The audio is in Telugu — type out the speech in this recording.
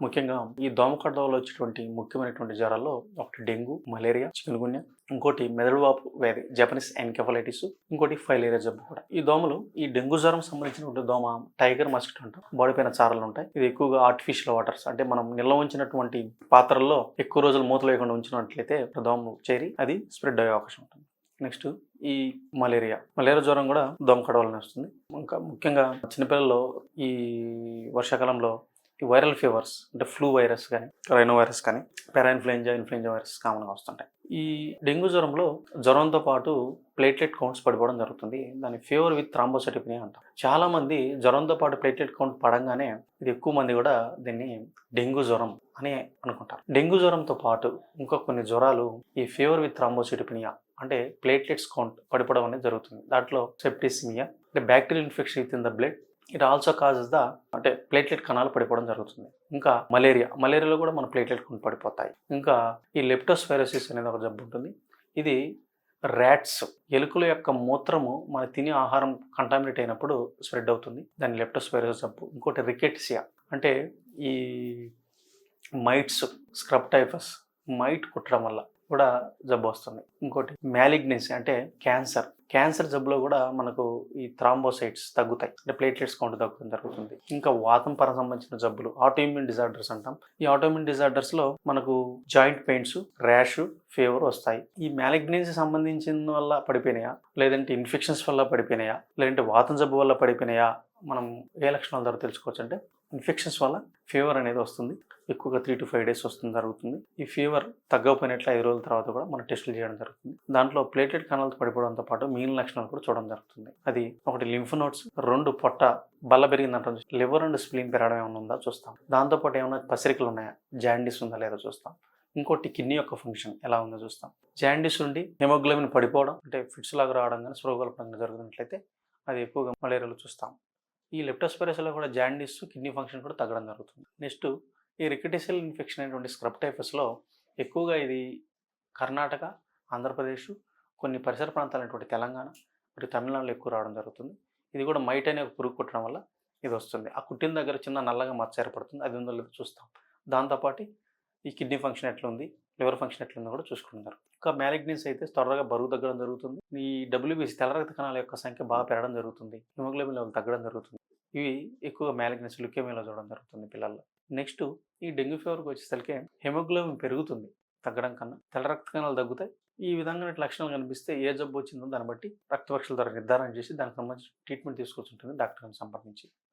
ముఖ్యంగా ఈ దోమకాటు వల్ల వచ్చేటువంటి ముఖ్యమైనటువంటి జ్వరాల్లో ఒకటి డెంగ్యూ, మలేరియా, చికున్‌గున్యా, ఇంకోటి మెదడువాపు వ్యాధి జపనీస్ ఎన్కెఫలైటిస్, ఇంకోటి ఫైలేరియా జబ్బు కూడా. ఈ దోమలు ఈ డెంగ్యూ జ్వరం సంబంధించినటువంటి దోమ టైగర్ మస్కిటో అంటాం. బాడీ పైన చారలు ఉంటాయి. ఇది ఎక్కువగా ఆర్టిఫిషియల్ వాటర్స్ అంటే మనం నిల్వ ఉంచినటువంటి పాత్రల్లో ఎక్కువ రోజులు మూత లేకుండా ఉంచినట్లయితే దోమలు చేరి అది స్ప్రెడ్ అయ్యే అవకాశం ఉంటుంది. నెక్స్ట్ ఈ మలేరియా జ్వరం కూడా దోమకాటు వల్లనే వస్తుంది. ఇంకా ముఖ్యంగా చిన్నపిల్లల్లో ఈ వర్షాకాలంలో ఈ వైరల్ ఫీవర్స్ అంటే ఫ్లూ వైరస్ కానీ, రైనో వైరస్ కానీ, పారాఇన్ఫ్లుయెంజా, ఇన్ఫ్లుయెంజా వైరస్ కామన్గా వస్తుంటాయి. ఈ డెంగ్యూ జ్వరంలో జ్వరంతో పాటు ప్లేట్లెట్ కౌంట్స్ పడిపోవడం జరుగుతుంది. దాన్ని ఫీవర్ విత్ థ్రాంబోసైటోపెనియా అంటాం. చాలామంది జ్వరంతో పాటు ప్లేట్లెట్ కౌంట్ పడంగానే ఇది ఎక్కువ మంది కూడా దీన్ని డెంగ్యూ జ్వరం అని అనుకుంటారు. డెంగ్యూ జ్వరంతో పాటు ఇంకా కొన్ని జ్వరాలు ఈ ఫీవర్ విత్ థ్రాంబోసైటోపెనియా అంటే ప్లేట్లెట్స్ కౌంట్ పడిపోవడం అనేది జరుగుతుంది. దాంట్లో సెప్టిసిమియా అంటే bacterial infection with in the blood, it also causes the అంటే ప్లేట్లెట్ కణాలు పడిపోవడం జరుగుతుంది. ఇంకా మలేరియాలో కూడా మన ప్లేట్లెట్ కౌంట్ పడిపోతాయి. ఇంకా ఈ లెప్టోస్పైరోసిస్ అనేది ఒక జబ్బు ఉంటుంది. ఇది ర్యాట్స్ ఎలుకల యొక్క మూత్రము మన తినే ఆహారం కంటామినేట్ అయినప్పుడు స్ప్రెడ్ అవుతుంది. దాన్ని లెప్టోస్పైరోసిస్ జబ్బు. ఇంకోటి రికెట్సియా అంటే ఈ మైట్స్, స్క్రబ్ టైఫస్ మైట్ కుట్టడం వల్ల కూడా జబ్బు వస్తుంది. ఇంకోటి మ్యాలిగ్నెన్సీ అంటే క్యాన్సర్ జబ్బులో కూడా మనకు ఈ థ్రాంబోసైట్స్ తగ్గుతాయి అంటే ప్లేట్లెట్స్ కౌంట్ తగ్గడం జరుగుతుంది. ఇంకా వాతం పరం సంబంధించిన జబ్బులు ఆటోఇమ్యూన్ డిజార్డర్స్ అంటాం. ఈ ఆటోఇమ్యూన్ డిజార్డర్స్లో మనకు జాయింట్ పెయిన్స్, ర్యాష్, ఫీవర్ వస్తాయి. ఈ మ్యాలిగ్నెన్సీ సంబంధించిన వల్ల పడిపోయినాయా, లేదంటే ఇన్ఫెక్షన్స్ వల్ల పడిపోయినాయా, లేదంటే వాతం జబ్బు వల్ల పడిపోయినాయా, మనం ఏ లక్షణాల ద్వారా తెలుసుకోవచ్చు అంటే ఇన్ఫెక్షన్స్ వల్ల ఫీవర్ అనేది వస్తుంది. ఎక్కువగా 3 to 5 days వస్తుంది జరుగుతుంది. ఈ ఫీవర్ తగ్గకపోయినట్లు 5 రోజుల తర్వాత కూడా మనం టెస్టులు చేయడం జరుగుతుంది. దాంట్లో ప్లేటెడ్ కణాలు పడిపోవడంతో పాటు మిగిలిన లక్షణాలు కూడా చూడడం జరుగుతుంది. అది ఒకటి లింఫ్ నోడ్స్, 2 పొట్ట బల్ల పెరిగిందంటాం, లివర్ అండ్ స్ప్లీన్ పెరగడం ఏమైనా ఉందా చూస్తాం. దాంతోపాటు ఏమైనా పసిరికలు ఉన్నాయా, జాండీస్ ఉందా లేదా చూస్తాం. ఇంకోటి కిడ్నీ యొక్క ఫంక్షన్ ఎలా ఉందో చూస్తాం. జాండీస్ ఉండి హెమోగ్లోబిన్ పడిపోవడం అంటే ఫిట్స్ లాగా రావడం కానీ స్పృహగల్పంగా జరుగుతున్నట్లయితే అది ఎక్కువగా మలేరియాలో చూస్తాం. ఈ లెప్టోస్పైరోసిస్లో కూడా జాండీస్, కిడ్నీ ఫంక్షన్ కూడా తగ్గడం జరుగుతుంది. నెక్స్ట్ ఈ రికెటిసియల్ ఇన్ఫెక్షన్ అనేటువంటి స్క్రబ్ టైఫస్లో ఎక్కువగా ఇది కర్ణాటక, ఆంధ్రప్రదేశ్, కొన్ని పరిసర ప్రాంతాలైనటువంటి తెలంగాణ మరియు తమిళనాడులో ఎక్కువ రావడం జరుగుతుంది. ఇది కూడా మైట్ అనే ఒక పురుగు కుట్టడం వల్ల ఇది వస్తుంది. ఆ కుట్టిన దగ్గర చిన్న నల్లగా మచ్చ ఏర్పడుతుంది. అది ఉందో లేదో చూస్తాం. దాంతోపాటు ఈ కిడ్నీ ఫంక్షన్ ఎట్లుంది, లివర్ ఫంక్షన్ ఎట్లుందో కూడా చూసుకుంటారు. ఇంకా మ్యాలిగ్నెన్స్ అయితే త్వరగా బరువు తగ్గడం జరుగుతుంది. ఈ డబ్ల్యూబీసీ తెల్ల రక్త కణాల యొక్క సంఖ్య బాగా పెరగడం జరుగుతుంది. హిమోగ్లోబిన్ లెవెల్ తగ్గడం జరుగుతుంది. ఇవి ఎక్కువగా మ్యాలిగ్నెన్స్, లుకేమియాలో చూడడం జరుగుతుంది పిల్లల్లో. నెక్స్ట్ ఈ డెంగ్యూ ఫీవర్కి వచ్చేసరికి హెమోగ్లోబిన్ పెరుగుతుంది తగ్గడం కన్నా, తెల్ల రక్త కణాలు తగ్గుతాయి. ఈ విధంగా లక్షణాలు కనిపిస్తే ఏ జబ్బు వచ్చిందో దాన్ని బట్టి రక్త పరీక్షల ద్వారా నిర్ధారణ చేసి దానికి సంబంధించి ట్రీట్మెంట్ తీసుకోవాల్సి ఉంటుంది డాక్టర్ని సంప్రదించి.